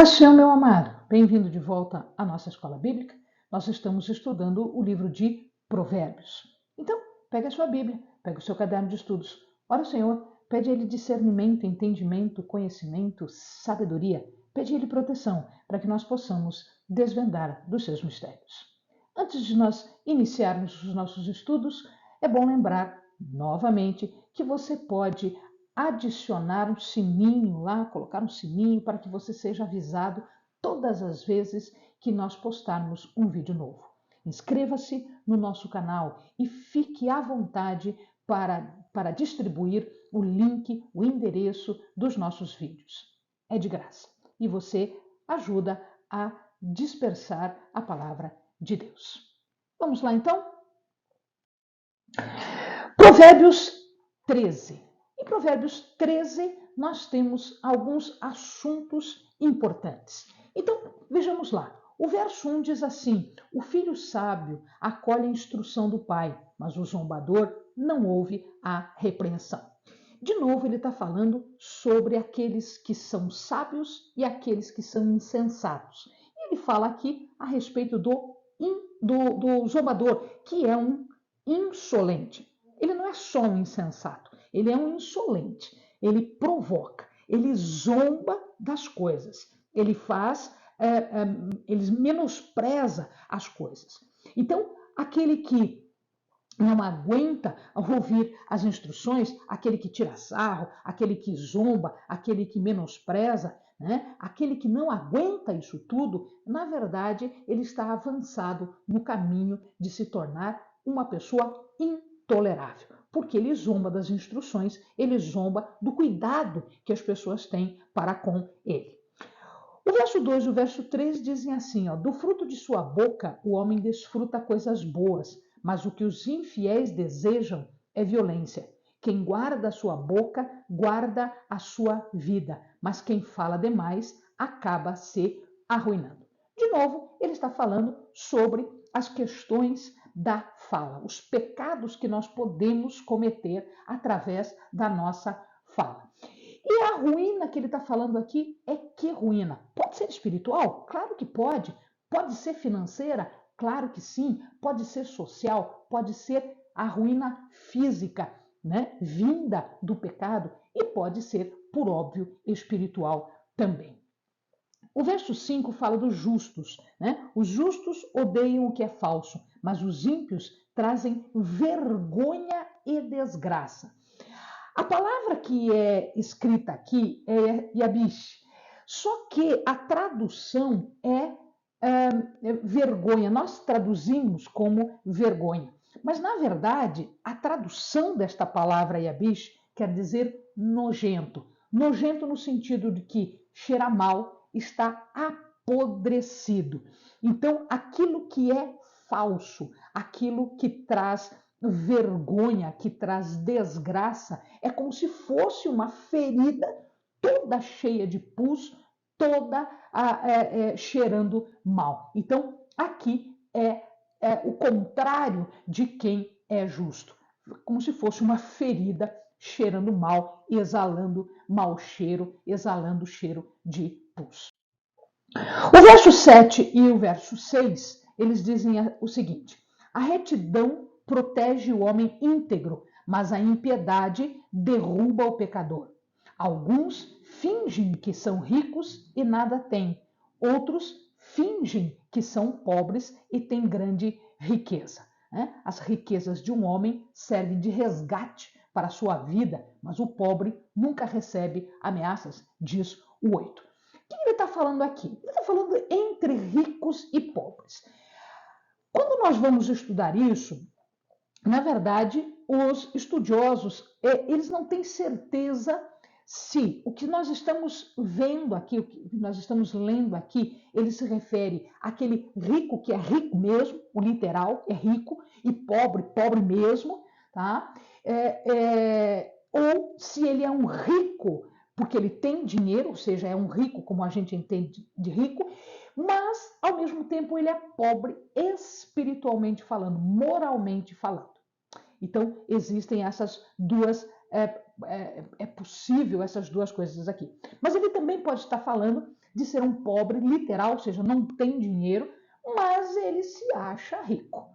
Paixão, meu amado, bem-vindo de volta à nossa escola bíblica. Nós estamos estudando o livro de Provérbios. Então, pega a sua Bíblia, pega o seu caderno de estudos. Ora, Senhor, pede a Ele discernimento, entendimento, conhecimento, sabedoria. Pede a Ele proteção para que nós possamos desvendar dos seus mistérios. Antes de nós iniciarmos os nossos estudos, é bom lembrar novamente que você pode adicionar um sininho lá, colocar um sininho para que você seja avisado todas as vezes que nós postarmos um vídeo novo. Inscreva-se no nosso canal e fique à vontade para distribuir o link, o endereço dos nossos vídeos. É de graça e você ajuda a dispersar a palavra de Deus. Vamos lá então? Provérbios 13. Em Provérbios 13, nós temos alguns assuntos importantes. Então, vejamos lá. O verso 1 diz assim: o filho sábio acolhe a instrução do pai, mas o zombador não ouve a repreensão. De novo, ele está falando sobre aqueles que são sábios e aqueles que são insensatos. Ele fala aqui a respeito do zombador, que é um insolente. Ele não é só um insensato, ele é um insolente. Ele provoca, ele zomba das coisas, ele ele menospreza as coisas. Então, aquele que não aguenta ouvir as instruções, aquele que tira sarro, aquele que zomba, aquele que menospreza, né? Aquele que não aguenta isso tudo, na verdade, ele está avançado no caminho de se tornar uma pessoa intolerável, porque ele zomba das instruções, ele zomba do cuidado que as pessoas têm para com ele. O verso 2 e o verso 3 dizem assim, ó, do fruto de sua boca o homem desfruta coisas boas, mas o que os infiéis desejam é violência. Quem guarda a sua boca, guarda a sua vida, mas quem fala demais acaba se arruinando. De novo, ele está falando sobre as questões da fala, os pecados que nós podemos cometer através da nossa fala. E a ruína que ele está falando aqui é que ruína? Pode ser espiritual? Claro que pode. Pode ser financeira? Claro que sim. Pode ser social? Pode ser a ruína física, né? Vinda do pecado. E pode ser, por óbvio, espiritual também. O verso 5 fala dos justos, né? Os justos odeiam o que é falso, mas os ímpios trazem vergonha e desgraça. A palavra que é escrita aqui é Yabish, só que a tradução é vergonha. Nós traduzimos como vergonha, mas na verdade a tradução desta palavra Yabish quer dizer nojento. Nojento no sentido de que cheira mal, está apodrecido. Então, aquilo que é falso, aquilo que traz vergonha, que traz desgraça, é como se fosse uma ferida toda cheia de pus, toda cheirando mal. Então, aqui é o contrário de quem é justo, como se fosse uma ferida cheirando mal, exalando mau cheiro, exalando cheiro de pus. O verso 7 e o verso 6, eles dizem o seguinte: a retidão protege o homem íntegro, mas a impiedade derruba o pecador. Alguns fingem que são ricos e nada têm, outros fingem que são pobres e têm grande riqueza. As riquezas de um homem servem de resgate para a sua vida, mas o pobre nunca recebe ameaças, diz o 8. O que ele está falando aqui? Ele está falando entre ricos e pobres. Quando nós vamos estudar isso, na verdade, os estudiosos, eles não têm certeza se o que nós estamos vendo aqui, o que nós estamos lendo aqui, ele se refere àquele rico que é rico mesmo, o literal é rico, e pobre, pobre mesmo, tá? Ou se ele é um rico porque ele tem dinheiro, ou seja, é um rico como a gente entende de rico, mas ao mesmo tempo ele é pobre espiritualmente falando, moralmente falando. Então existem essas duas é possível essas duas coisas aqui. Mas ele também pode estar falando de ser um pobre literal, ou seja, não tem dinheiro, mas ele se acha rico.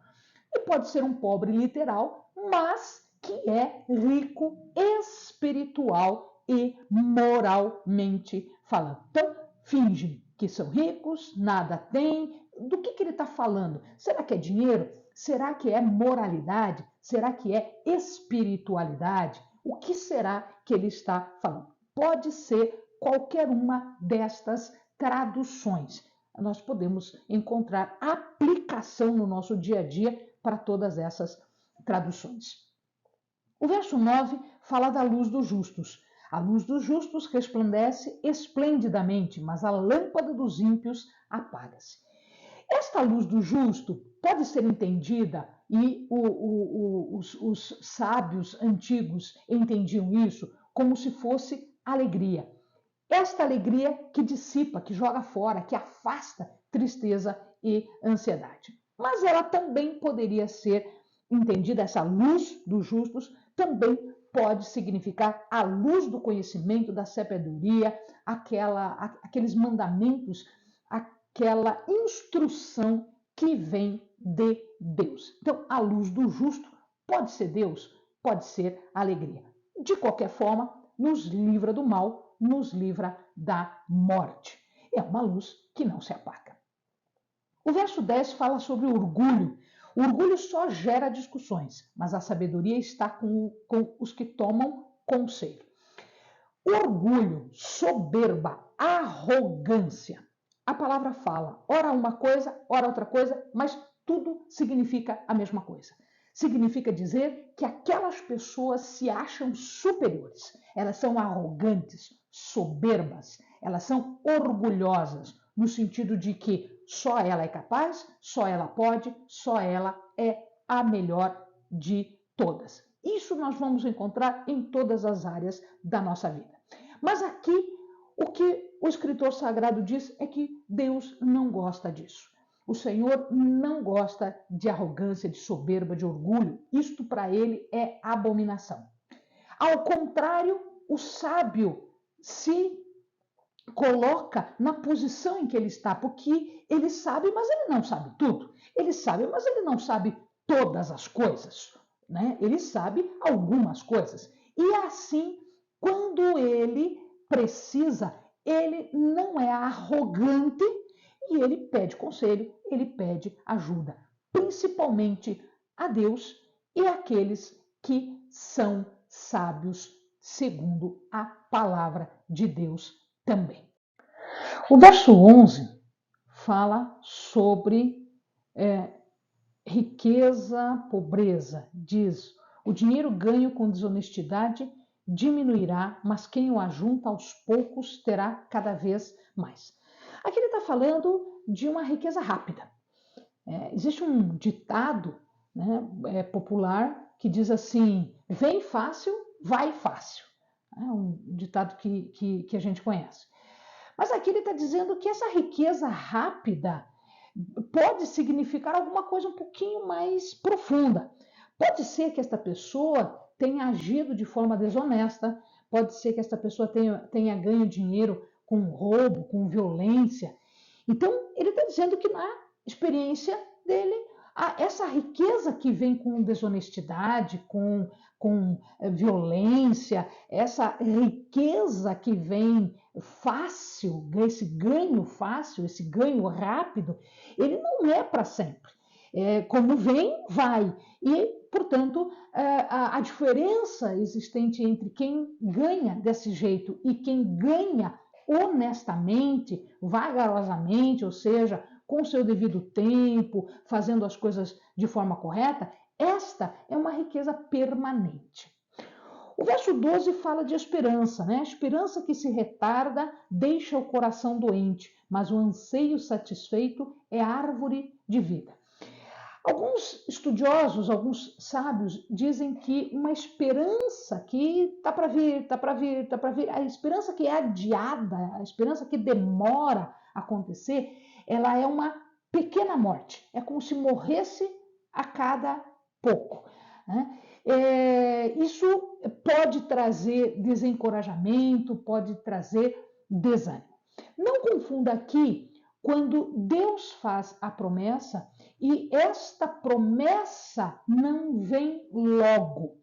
E pode ser um pobre literal, mas que é rico espiritual e moralmente falando. Então, fingem que são ricos, nada têm. Do que ele está falando? Será que é dinheiro? Será que é moralidade? Será que é espiritualidade? O que será que ele está falando? Pode ser qualquer uma destas traduções. Nós podemos encontrar aplicação no nosso dia a dia para todas essas traduções. O verso 9 fala da luz dos justos. A luz dos justos resplandece esplendidamente, mas a lâmpada dos ímpios apaga-se. Esta luz do justo pode ser entendida, e os sábios antigos entendiam isso, como se fosse alegria. Esta alegria que dissipa, que joga fora, que afasta tristeza e ansiedade. Mas ela também poderia ser entendida, essa luz dos justos, também pode significar a luz do conhecimento, da sabedoria, aqueles mandamentos, aquela instrução que vem de Deus. Então, a luz do justo pode ser Deus, pode ser alegria. De qualquer forma, nos livra do mal, nos livra da morte. É uma luz que não se apaga. O verso 10 fala sobre o orgulho. O orgulho só gera discussões, mas a sabedoria está com os que tomam conselho. Orgulho, soberba, arrogância. A palavra fala, ora uma coisa, ora outra coisa, mas tudo significa a mesma coisa. Significa dizer que aquelas pessoas se acham superiores. Elas são arrogantes, soberbas, elas são orgulhosas, no sentido de que só ela é capaz, só ela pode, só ela é a melhor de todas. Isso nós vamos encontrar em todas as áreas da nossa vida. Mas aqui, o que o escritor sagrado diz é que Deus não gosta disso. O Senhor não gosta de arrogância, de soberba, de orgulho. Isto para ele é abominação. Ao contrário, o sábio se coloca na posição em que ele está, porque ele sabe, mas ele não sabe tudo. Ele sabe, mas ele não sabe todas as coisas, né? Ele sabe algumas coisas. E assim, quando ele precisa, ele não é arrogante e ele pede conselho, ele pede ajuda, principalmente a Deus e àqueles que são sábios, segundo a palavra de Deus também. O verso 11 fala sobre riqueza, pobreza. Diz, o dinheiro ganho com desonestidade diminuirá, mas quem o ajunta aos poucos terá cada vez mais. Aqui ele está falando de uma riqueza rápida. Existe um ditado, né, popular que diz assim, vem fácil, vai fácil. É um ditado que a gente conhece. Mas aqui ele está dizendo que essa riqueza rápida pode significar alguma coisa um pouquinho mais profunda. Pode ser que esta pessoa tenha agido de forma desonesta, pode ser que esta pessoa tenha ganho dinheiro com roubo, com violência. Então, ele está dizendo que na experiência dele, essa riqueza que vem com desonestidade, com violência, essa riqueza que vem fácil, esse ganho fácil, esse ganho rápido, ele não é para sempre. Como vem, vai. E, portanto, a diferença existente entre quem ganha desse jeito e quem ganha honestamente, vagarosamente, ou seja, com o seu devido tempo, fazendo as coisas de forma correta, esta é uma riqueza permanente. O verso 12 fala de esperança, né? A esperança que se retarda deixa o coração doente, mas o anseio satisfeito é árvore de vida. Alguns estudiosos, alguns sábios dizem que uma esperança que está para vir, a esperança que é adiada, a esperança que demora a acontecer, ela é uma pequena morte. É como se morresse a cada pouco. né? Isso pode trazer desencorajamento, pode trazer desânimo. Não confunda aqui quando Deus faz a promessa e esta promessa não vem logo.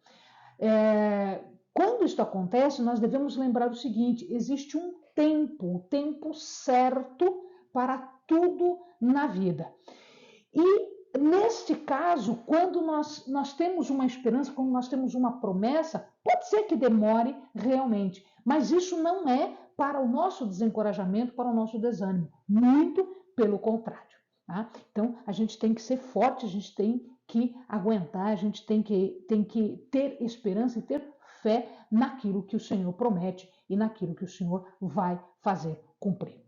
Quando isso acontece, nós devemos lembrar o seguinte: existe um tempo, o tempo certo para tudo na vida. E neste caso, quando nós temos uma esperança, quando nós temos uma promessa, pode ser que demore realmente, mas isso não é para o nosso desencorajamento, para o nosso desânimo. Muito pelo contrário. Tá? Então, a gente tem que ser forte, a gente tem que aguentar, a gente tem que ter esperança e ter fé naquilo que o Senhor promete e naquilo que o Senhor vai fazer cumprir.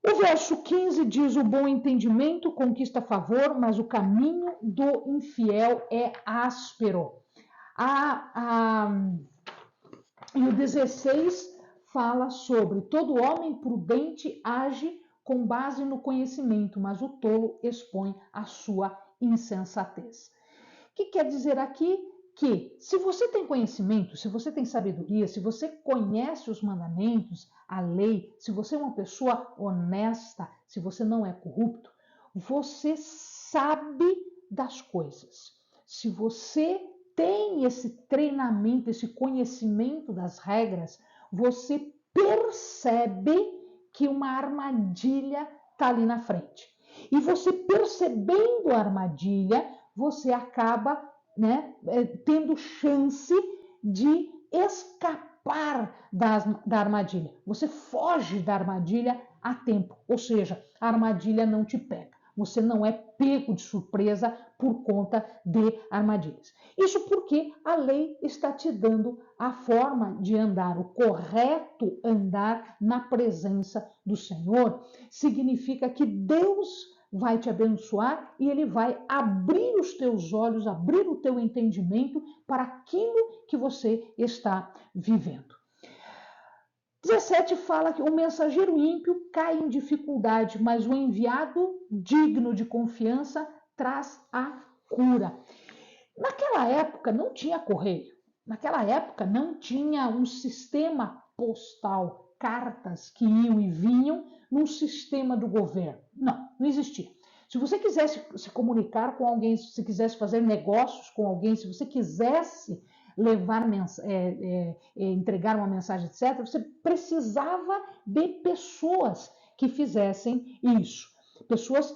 O verso 15 diz: o bom entendimento conquista favor, mas o caminho do infiel é áspero. E o 16 fala sobre: todo homem prudente age com base no conhecimento, mas o tolo expõe a sua insensatez. O que quer dizer aqui? Que se você tem conhecimento, se você tem sabedoria, se você conhece os mandamentos, a lei, se você é uma pessoa honesta, se você não é corrupto, você sabe das coisas. Se você tem esse treinamento, esse conhecimento das regras, você percebe que uma armadilha está ali na frente. E você percebendo a armadilha, você acaba tendo chance de escapar da armadilha. Você foge da armadilha a tempo, ou seja, a armadilha não te pega. Você não é pego de surpresa por conta de armadilhas. Isso porque a lei está te dando a forma de andar, o correto andar na presença do Senhor. Significa que Deus vai te abençoar e Ele vai abrir os teus olhos, abrir o teu entendimento para aquilo que você está vivendo. 17 fala que o mensageiro ímpio cai em dificuldade, mas o enviado digno de confiança traz a cura. Naquela época não tinha correio, naquela época não tinha um sistema postal, cartas que iam e vinham num sistema do governo. Não existia. Se você quisesse se comunicar com alguém, se você quisesse fazer negócios com alguém, se você quisesse entregar uma mensagem, etc., você precisava de pessoas que fizessem isso. Pessoas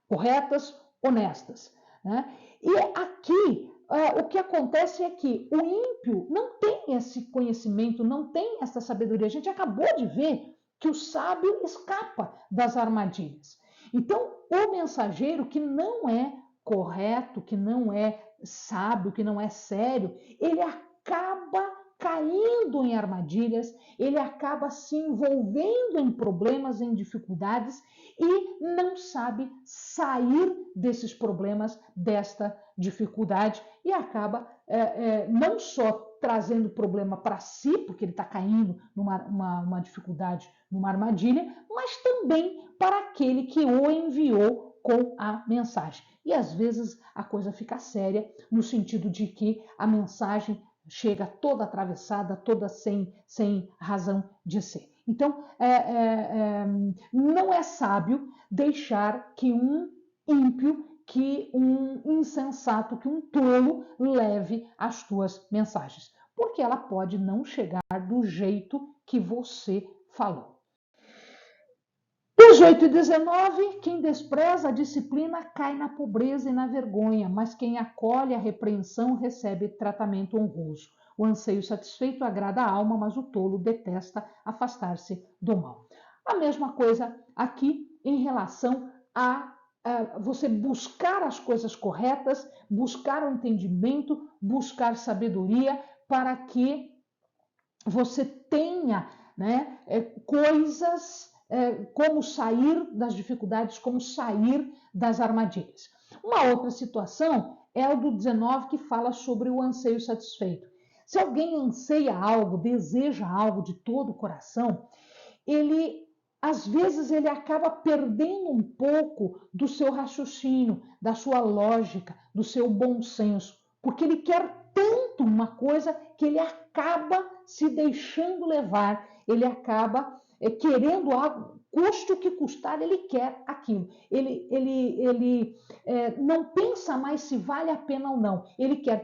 corretas, honestas. Né? E aqui, o que acontece é que o ímpio não tem esse conhecimento, não tem essa sabedoria. A gente acabou de ver que o sábio escapa das armadilhas. Então, o mensageiro que não é correto, que não é sábio, que não é sério, ele acaba caindo em armadilhas, ele acaba se envolvendo em problemas, em dificuldades e não sabe sair desses problemas, desta dificuldade e acaba não só trazendo problema para si, porque ele está caindo numa dificuldade, numa armadilha, mas também para aquele que o enviou com a mensagem. E às vezes a coisa fica séria, no sentido de que a mensagem chega toda atravessada, toda sem razão de ser. Então, não é sábio deixar que um ímpio, que um insensato, que um tolo leve as tuas mensagens, porque ela pode não chegar do jeito que você falou. 18 e 19, quem despreza a disciplina cai na pobreza e na vergonha, mas quem acolhe a repreensão recebe tratamento honroso. O anseio satisfeito agrada a alma, mas o tolo detesta afastar-se do mal. A mesma coisa aqui em relação a você buscar as coisas corretas, buscar o entendimento, buscar sabedoria para que você tenha coisas, como sair das dificuldades, como sair das armadilhas. Uma outra situação é o do 19, que fala sobre o anseio satisfeito. Se alguém anseia algo, deseja algo de todo o coração, às vezes ele acaba perdendo um pouco do seu raciocínio, da sua lógica, do seu bom senso. porque ele quer tanto uma coisa que ele acaba se deixando levar, ele acaba querendo algo, custe o que custar, ele quer aquilo. Ele não pensa mais se vale a pena ou não. Ele quer,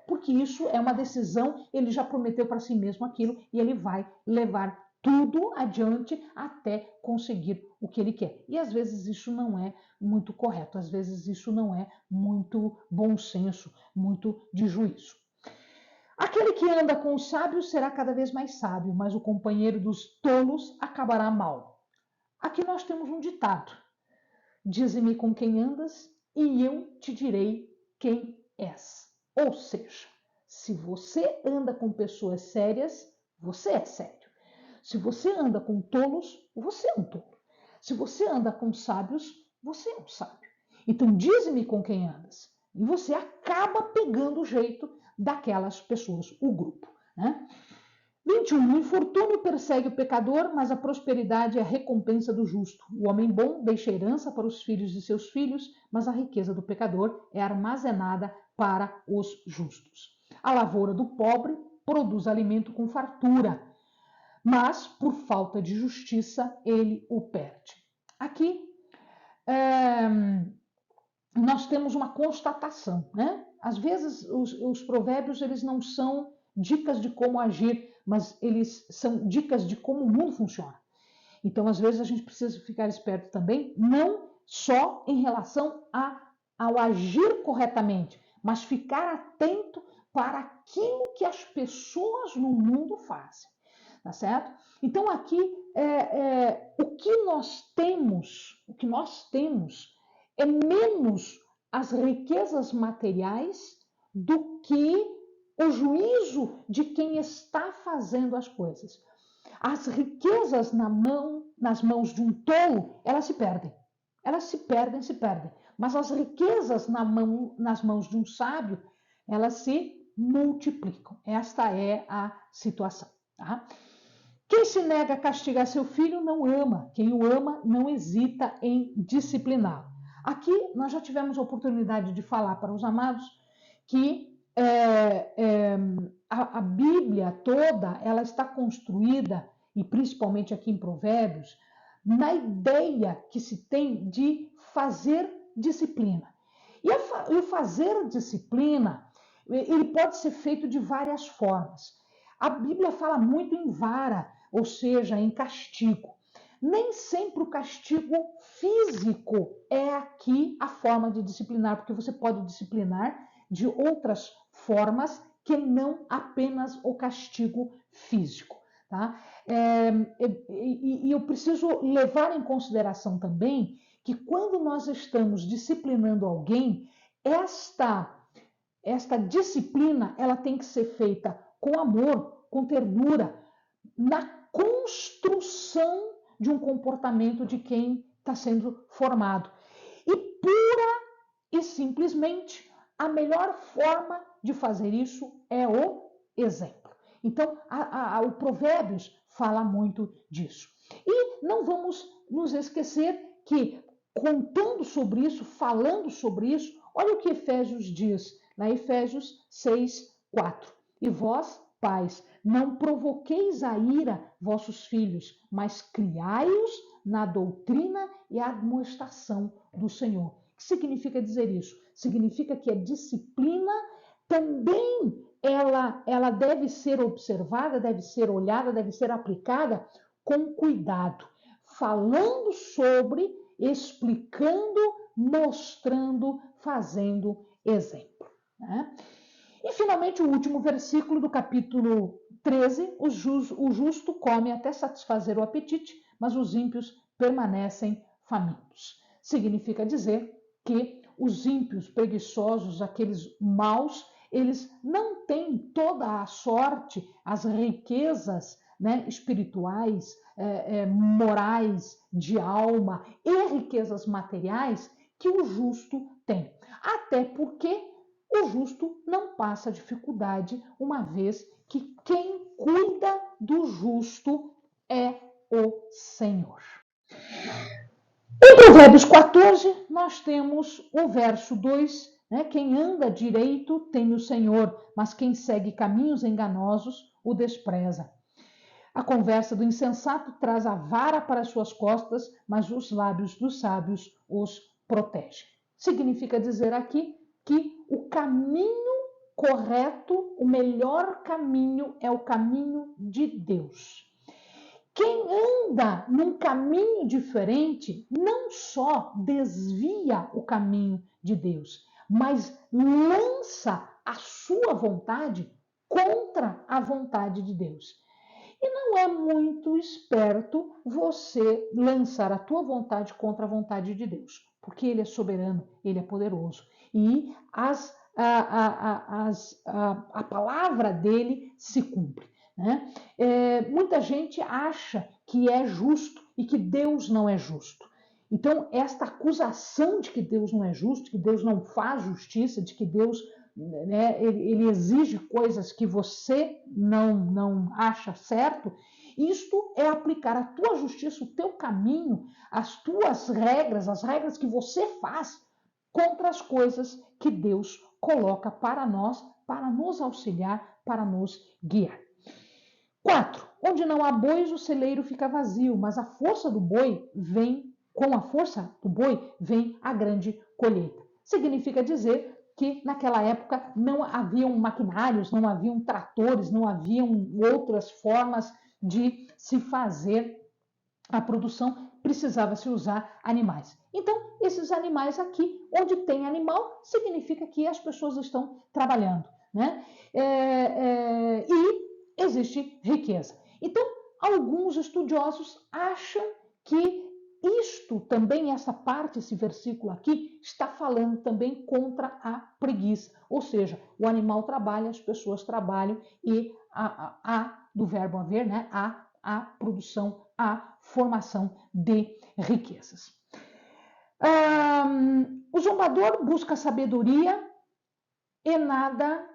porque isso é uma decisão, ele já prometeu para si mesmo aquilo e ele vai levar tudo adiante até conseguir o que ele quer. E às vezes isso não é muito correto, às vezes isso não é muito bom senso, muito de juízo. Aquele que anda com os sábios será cada vez mais sábio, mas o companheiro dos tolos acabará mal. Aqui nós temos um ditado: dize-me com quem andas e eu te direi quem és. Ou seja, se você anda com pessoas sérias, você é sério. Se você anda com tolos, você é um tolo. Se você anda com sábios, você é um sábio. Então, dize-me com quem andas. E você acaba pegando o jeito daquelas pessoas, o grupo. Né? 21. O infortúnio persegue o pecador, mas a prosperidade é a recompensa do justo. O homem bom deixa herança para os filhos de seus filhos, mas a riqueza do pecador é armazenada para os justos. A lavoura do pobre produz alimento com fartura, mas por falta de justiça ele o perde. Aqui nós temos uma constatação, né? Às vezes os provérbios eles não são dicas de como agir, mas eles são dicas de como o mundo funciona. Então, às vezes a gente precisa ficar esperto também, não só em relação ao agir corretamente, mas ficar atento para aquilo que as pessoas no mundo fazem. Tá certo? Então aqui o que nós temos é menos as riquezas materiais do que o juízo de quem está fazendo as coisas. As riquezas nas mãos de um tolo, elas se perdem. Elas se perdem. Mas as riquezas nas mãos de um sábio, elas se multiplicam. Esta é a situação. Tá? Quem se nega a castigar seu filho não ama. Quem o ama não hesita em discipliná-lo. Aqui nós já tivemos a oportunidade de falar para os amados que a Bíblia toda ela está construída, e principalmente aqui em Provérbios, na ideia que se tem de fazer disciplina. E o fazer disciplina, ele pode ser feito de várias formas. A Bíblia fala muito em vara, ou seja, em castigo. Nem sempre o castigo físico é aqui a forma de disciplinar, porque você pode disciplinar de outras formas que não apenas o castigo físico. Tá? E eu preciso levar em consideração também que quando nós estamos disciplinando alguém, esta disciplina ela tem que ser feita com amor, com ternura, na construção de um comportamento de quem está sendo formado. E pura e simplesmente, a melhor forma de fazer isso é o exemplo. Então, o Provérbios fala muito disso. E não vamos nos esquecer que, contando sobre isso, falando sobre isso, olha o que Efésios diz, na Efésios 6:4. E vós, pais, não provoqueis a ira vossos filhos, mas criai-os na doutrina e admoestação do Senhor. O que significa dizer isso? Significa que a disciplina também ela deve ser observada, deve ser olhada, deve ser aplicada com cuidado, falando sobre, explicando, mostrando, fazendo exemplo. Né? E, finalmente, o último versículo do capítulo 13, o justo come até satisfazer o apetite, mas os ímpios permanecem famintos. Significa dizer que os ímpios, preguiçosos, aqueles maus, eles não têm toda a sorte, as riquezas, né, espirituais, morais, de alma e riquezas materiais que o justo tem. Até porque o justo não passa dificuldade, uma vez que quem cuida do justo é o Senhor. Em Provérbios 14, nós temos o verso 2 né? Quem anda direito teme o Senhor, mas quem segue caminhos enganosos o despreza. A conversa do insensato traz a vara para as suas costas, mas os lábios dos sábios os protegem. Significa dizer aqui que o caminho correto, o melhor caminho é o caminho de Deus. Quem anda num caminho diferente não só desvia o caminho de Deus, mas lança a sua vontade contra a vontade de Deus. E não é muito esperto você lançar a tua vontade contra a vontade de Deus, porque Ele é soberano, Ele é poderoso. E a palavra dele se cumpre. Né? Muita gente acha que é justo e que Deus não é justo. Então, esta acusação de que Deus não é justo, que Deus não faz justiça, de que Deus, né, ele exige coisas que você não acha certo, isto é aplicar a tua justiça, o teu caminho, as tuas regras, as regras que você faz contra as coisas que Deus coloca para nós, para nos auxiliar, para nos guiar. 4. Onde não há bois, o celeiro fica vazio, mas a força do boi vem, com a força do boi vem a grande colheita. Significa dizer que naquela época não haviam maquinários, não haviam tratores, não haviam outras formas de se fazer a produção, precisava se usar animais. Então, esses animais aqui, onde tem animal, significa que as pessoas estão trabalhando, né? E existe riqueza. Então, alguns estudiosos acham que isto também, essa parte, esse versículo aqui, está falando também contra a preguiça. Ou seja, o animal trabalha, as pessoas trabalham e do verbo haver, né? A produção, a formação de riquezas. O zombador busca sabedoria e nada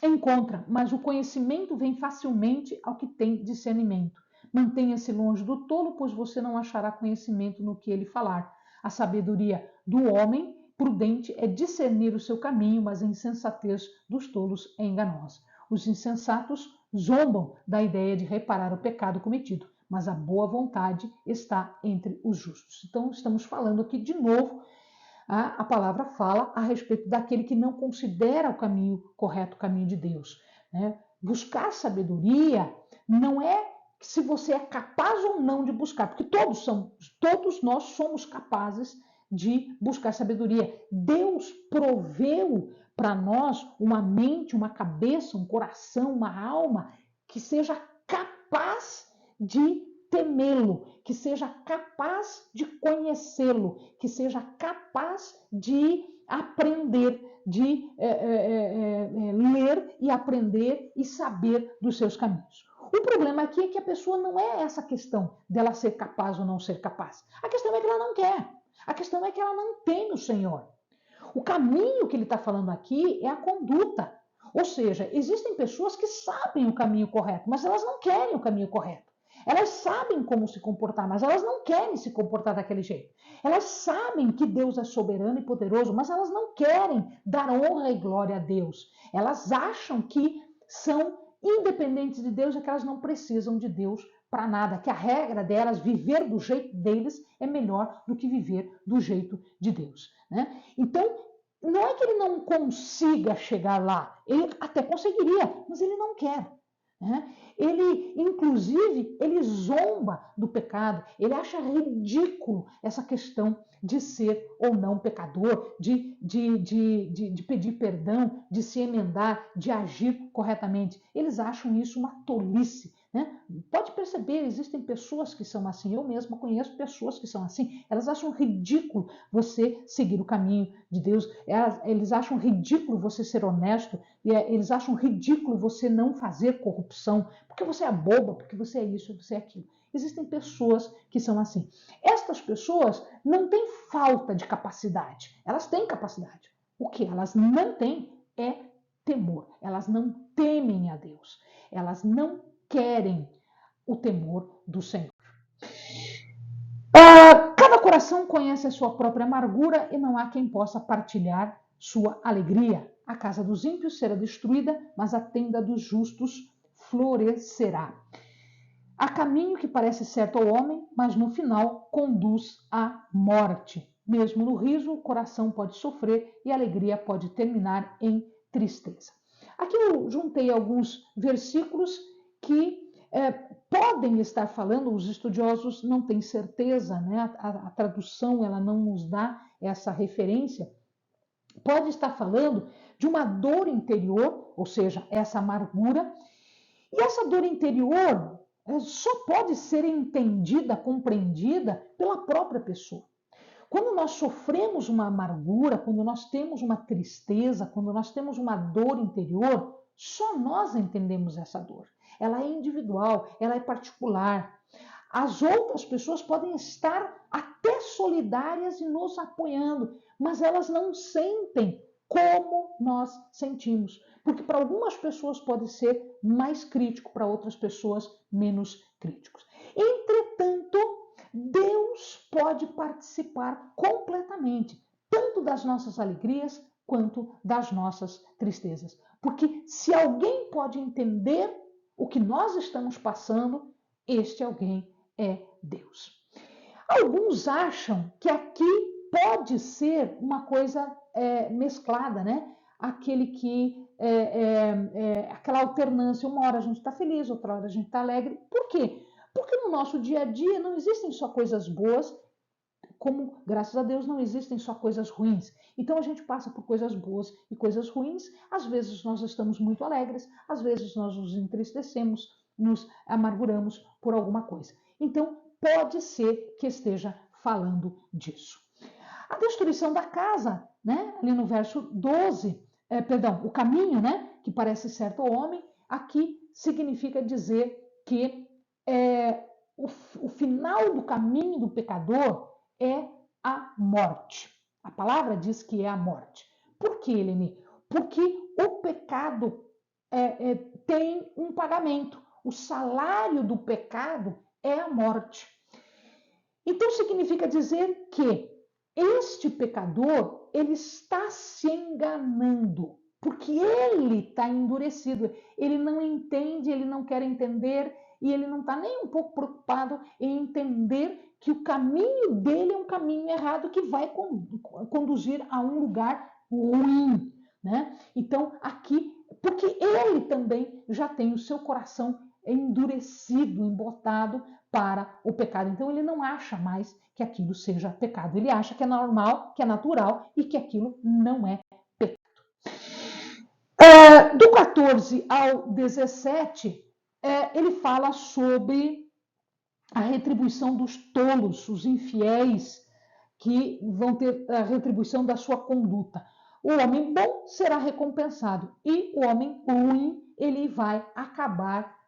encontra, mas o conhecimento vem facilmente ao que tem discernimento. Mantenha-se longe do tolo, pois você não achará conhecimento no que ele falar. A sabedoria do homem prudente é discernir o seu caminho, mas a insensatez dos tolos é enganosa. Os insensatos zombam da ideia de reparar o pecado cometido, mas a boa vontade está entre os justos. Então, estamos falando aqui de novo, a palavra fala a respeito daquele que não considera o caminho correto, o caminho de Deus. Né? Buscar sabedoria não é se você é capaz ou não de buscar, porque todos nós somos capazes de buscar sabedoria. Deus proveu para nós uma mente, uma cabeça, um coração, uma alma que seja capaz de temê-lo, que seja capaz de conhecê-lo, que seja capaz de aprender, de ler e aprender e saber dos seus caminhos. O problema aqui é que a pessoa não é essa questão dela ser capaz ou não ser capaz. A questão é que ela não quer. A questão é que ela não tem o Senhor. O caminho que ele está falando aqui é a conduta. Ou seja, existem pessoas que sabem o caminho correto, mas elas não querem o caminho correto. Elas sabem como se comportar, mas elas não querem se comportar daquele jeito. Elas sabem que Deus é soberano e poderoso, mas elas não querem dar honra e glória a Deus. Elas acham que são independentes de Deus e que elas não precisam de Deus para nada, que a regra delas, viver do jeito deles, é melhor do que viver do jeito de Deus. Né? Então, não é que ele não consiga chegar lá, ele até conseguiria, mas ele não quer. Né? Ele, inclusive, ele zomba do pecado, ele acha ridículo essa questão de ser ou não pecador, de pedir perdão, de se emendar, de agir corretamente. Eles acham isso uma tolice. Né? Pode perceber, existem pessoas que são assim, eu mesma conheço pessoas que são assim, elas acham ridículo você seguir o caminho de Deus, eles acham ridículo você ser honesto, eles acham ridículo você não fazer corrupção, porque você é boba, porque você é isso, você é aquilo. Existem pessoas que são assim. Estas pessoas não têm falta de capacidade, elas têm capacidade. O que elas não têm é temor, elas não temem a Deus, elas não querem o temor do Senhor. Cada coração conhece a sua própria amargura e não há quem possa partilhar sua alegria. A casa dos ímpios será destruída, mas a tenda dos justos florescerá. Há caminho que parece certo ao homem, mas no final conduz à morte. Mesmo no riso, o coração pode sofrer e a alegria pode terminar em tristeza. Aqui eu juntei alguns versículos que podem estar falando, os estudiosos não têm certeza, né? A tradução ela não nos dá essa referência. Pode estar falando de uma dor interior, ou seja, essa amargura, e essa dor interior só pode ser entendida, compreendida pela própria pessoa. Quando nós sofremos uma amargura, quando nós temos uma tristeza, quando nós temos uma dor interior, só nós entendemos essa dor. Ela é individual, ela é particular. As outras pessoas podem estar até solidárias e nos apoiando, mas elas não sentem como nós sentimos. Porque para algumas pessoas pode ser mais crítico, para outras pessoas menos críticos. Entretanto, Deus pode participar completamente, tanto das nossas alegrias quanto das nossas tristezas. Porque se alguém pode entender o que nós estamos passando, este alguém é Deus. Alguns acham que aqui pode ser uma coisa mesclada, né? Aquele que aquela alternância, uma hora a gente está feliz, outra hora a gente está alegre. Por quê? Porque no nosso dia a dia não existem só coisas boas, como, graças a Deus, não existem só coisas ruins. Então a gente passa por coisas boas e coisas ruins. Às vezes nós estamos muito alegres, às vezes nós nos entristecemos, nos amarguramos por alguma coisa. Então pode ser que esteja falando disso. A destruição da casa, né? Ali no verso 12, o caminho, né? Que parece certo ao homem, aqui significa dizer que o final do caminho do pecador é a morte. A palavra diz que é a morte. Por quê, Helene? Porque o pecado tem um pagamento. O salário do pecado é a morte. Então significa dizer que este pecador, ele está se enganando, porque ele está endurecido, ele não entende, ele não quer entender, e ele não está nem um pouco preocupado em entender que o caminho dele é um caminho errado que vai conduzir a um lugar ruim, né? Então, aqui, porque ele também já tem o seu coração endurecido, embotado para o pecado. Então, ele não acha mais que aquilo seja pecado. Ele acha que é normal, que é natural e que aquilo não é pecado. Do 14 ao 17, ele fala sobre a retribuição dos tolos, os infiéis, que vão ter a retribuição da sua conduta. O homem bom será recompensado e o homem ruim, ele vai acabar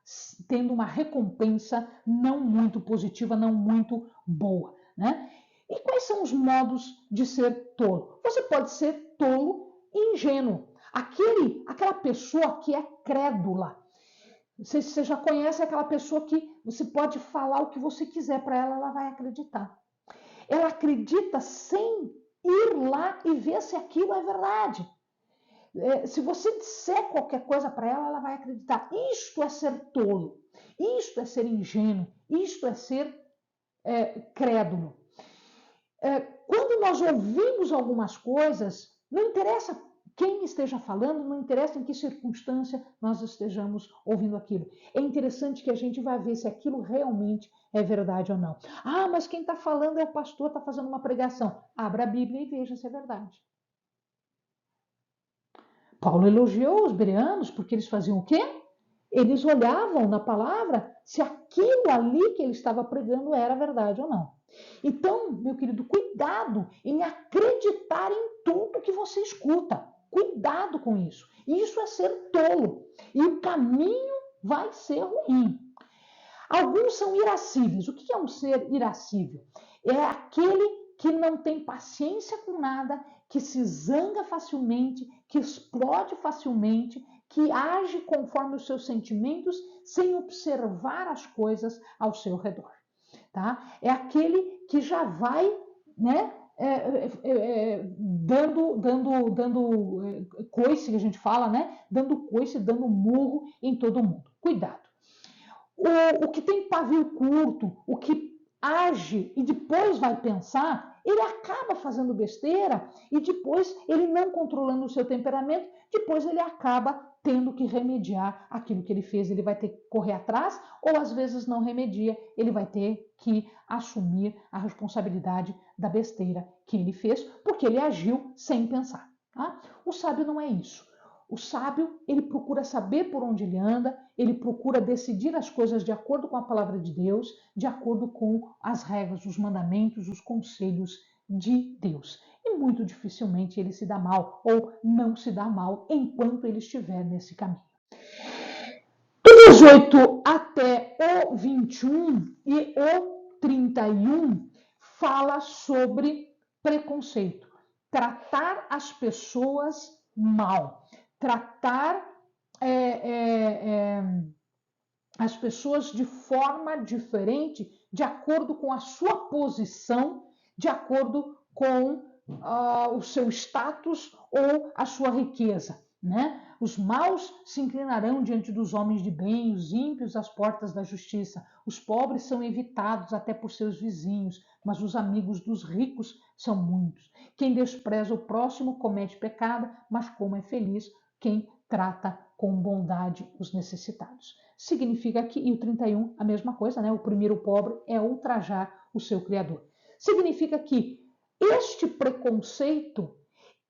tendo uma recompensa não muito positiva, não muito boa, né? E quais são os modos de ser tolo? Você pode ser tolo e ingênuo. Aquela pessoa que é crédula. Você já conhece aquela pessoa que você pode falar o que você quiser para ela, ela vai acreditar. Ela acredita sem ir lá e ver se aquilo é verdade. Se você disser qualquer coisa para ela, ela vai acreditar. Isto é ser tolo, isto é ser ingênuo, isto é ser crédulo. Quando nós ouvimos algumas coisas, não interessa quem esteja falando, não interessa em que circunstância nós estejamos ouvindo aquilo. É interessante que a gente vai ver se aquilo realmente é verdade ou não. Ah, mas quem está falando é o pastor, está fazendo uma pregação. Abra a Bíblia e veja se é verdade. Paulo elogiou os bereanos porque eles faziam o quê? Eles olhavam na palavra se aquilo ali que ele estava pregando era verdade ou não. Então, meu querido, cuidado em acreditar em tudo que você escuta. Cuidado com isso. Isso é ser tolo. E o caminho vai ser ruim. Alguns são irascíveis. O que é um ser irascível? É aquele que não tem paciência com nada, que se zanga facilmente, que explode facilmente, que age conforme os seus sentimentos, sem observar as coisas ao seu redor. Tá? É aquele que já vai né? Dando coice, que a gente fala, né? Dando coice, dando murro em todo mundo. Cuidado. O que tem pavio curto, o que age e depois vai pensar, ele acaba fazendo besteira e depois ele não controlando o seu temperamento, depois ele acaba tendo que remediar aquilo que ele fez. Ele vai ter que correr atrás ou às vezes não remedia, ele vai ter que assumir a responsabilidade da besteira que ele fez, porque ele agiu sem pensar. Tá? O sábio não é isso. O sábio, ele procura saber por onde ele anda, ele procura decidir as coisas de acordo com a palavra de Deus, de acordo com as regras, os mandamentos, os conselhos de Deus. E muito dificilmente ele se dá mal ou não se dá mal enquanto ele estiver nesse caminho. Do 18 até o 21 e o 31 fala sobre preconceito, tratar as pessoas mal, tratar as pessoas de forma diferente, de acordo com a sua posição, de acordo com o seu status ou a sua riqueza, né? Os maus se inclinarão diante dos homens de bem, os ímpios às portas da justiça. Os pobres são evitados até por seus vizinhos, mas os amigos dos ricos são muitos. Quem despreza o próximo comete pecado, mas como é feliz quem trata com bondade os necessitados. Significa que, e o 31, a mesma coisa, né? O primeiro pobre é ultrajar o seu Criador. Significa que este preconceito,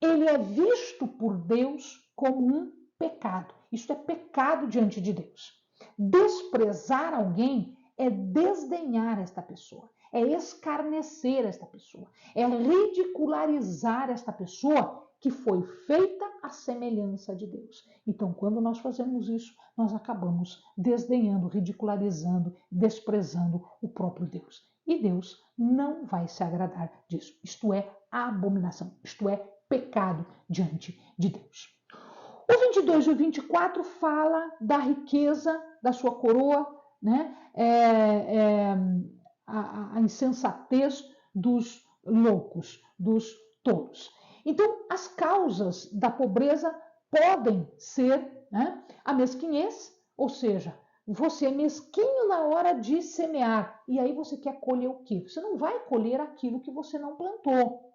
ele é visto por Deus como um pecado. Isso é pecado diante de Deus. Desprezar alguém é desdenhar esta pessoa, é escarnecer esta pessoa, é ridicularizar esta pessoa que foi feita à semelhança de Deus. Então, quando nós fazemos isso, nós acabamos desdenhando, ridicularizando, desprezando o próprio Deus. E Deus não vai se agradar disso. Isto é abominação, isto é pecado diante de Deus. O 22 e o 24 fala da riqueza da sua coroa, né? A insensatez dos loucos, dos tolos. Então, as causas da pobreza podem ser, né, a mesquinhez, ou seja, você é mesquinho na hora de semear, e aí você quer colher o quê? Você não vai colher aquilo que você não plantou.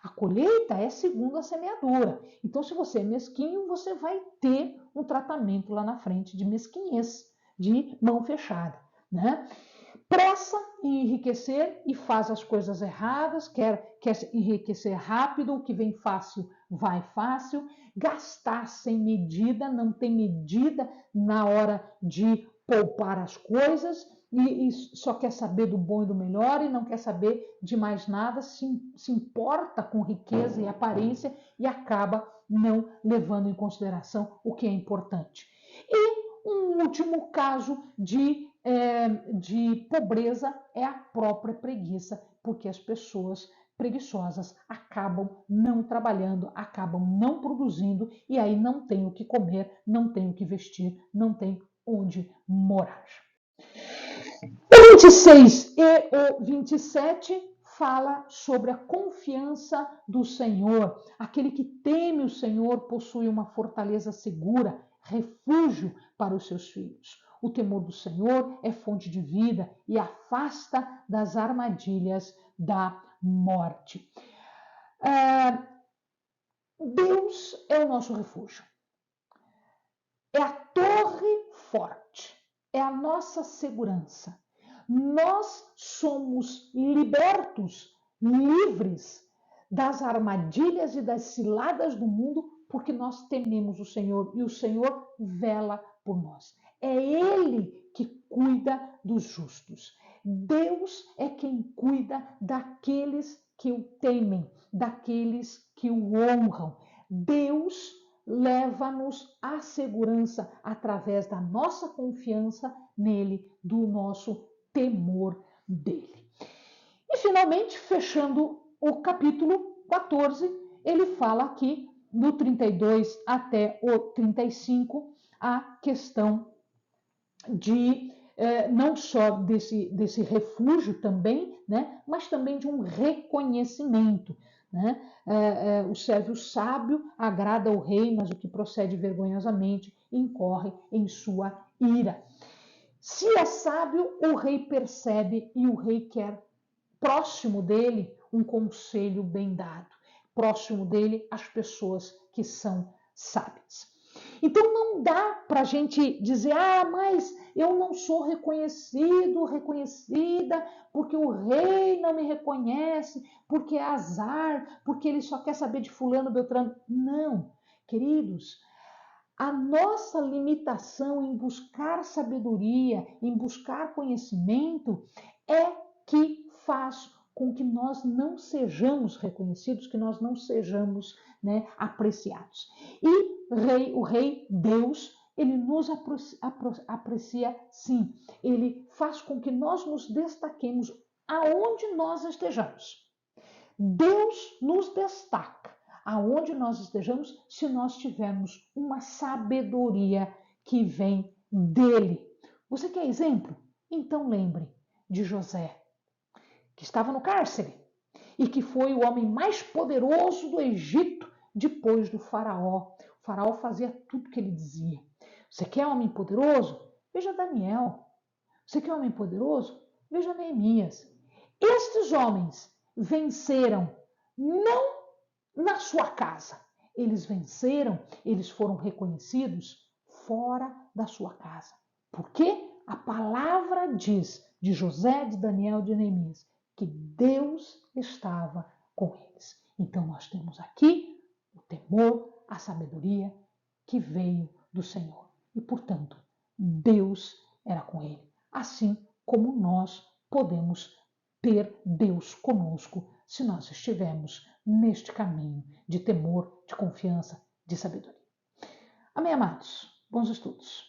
A colheita é segundo a semeadura. Então, se você é mesquinho, você vai ter um tratamento lá na frente de mesquinhez, de mão fechada, né? Pressa em enriquecer e faz as coisas erradas, quer enriquecer rápido, o que vem fácil vai fácil, gastar sem medida, não tem medida na hora de poupar as coisas e só quer saber do bom e do melhor e não quer saber de mais nada, se importa com riqueza e aparência e acaba não levando em consideração o que é importante. E um último caso de pobreza é a própria preguiça, porque as pessoas preguiçosas acabam não trabalhando, acabam não produzindo e aí não tem o que comer, não tem o que vestir, não tem onde morar. O 26 e o 27 fala sobre a confiança do Senhor. Aquele que teme o Senhor possui uma fortaleza segura, refúgio para os seus filhos. O temor do Senhor é fonte de vida e afasta das armadilhas da morte. Deus é o nosso refúgio. É a torre forte. É a nossa segurança. Nós somos libertos, livres das armadilhas e das ciladas do mundo, porque nós tememos o Senhor e o Senhor vela por nós. É Ele que cuida dos justos. Deus é quem cuida daqueles que o temem, daqueles que o honram. Deus leva-nos à segurança através da nossa confiança nele, do nosso temor dele. E finalmente, fechando o capítulo 14, ele fala aqui, do 32 até o 35, a questão de não só desse refúgio também, né, mas também de um reconhecimento. Né? O servo sábio agrada ao rei, mas o que procede vergonhosamente incorre em sua ira. Se é sábio, o rei percebe e o rei quer próximo dele um conselho bem dado, próximo dele as pessoas que são sábias. Então não dá para a gente dizer, mas eu não sou reconhecido, reconhecida, porque o rei não me reconhece, porque é azar, porque ele só quer saber de fulano, beltrano. Não, queridos, a nossa limitação em buscar sabedoria, em buscar conhecimento, é que faz com que nós não sejamos reconhecidos, que nós não sejamos, né, apreciados. E o rei Deus, ele nos aprecia sim, ele faz com que nós nos destaquemos aonde nós estejamos. Deus nos destaca aonde nós estejamos se nós tivermos uma sabedoria que vem dele. Você quer exemplo? Então lembre de José, que estava no cárcere e que foi o homem mais poderoso do Egito depois do faraó. O faraó fazia tudo que ele dizia. Você quer homem poderoso? Veja Daniel. Você quer homem poderoso? Veja Neemias. Estes homens venceram não na sua casa. Eles venceram, eles foram reconhecidos fora da sua casa. Porque a palavra diz de José, de Daniel, de Neemias, que Deus estava com eles. Então nós temos aqui o temor, a sabedoria que veio do Senhor. E, portanto, Deus era com ele. Assim como nós podemos ter Deus conosco se nós estivermos neste caminho de temor, de confiança, de sabedoria. Amém, amados? Bons estudos.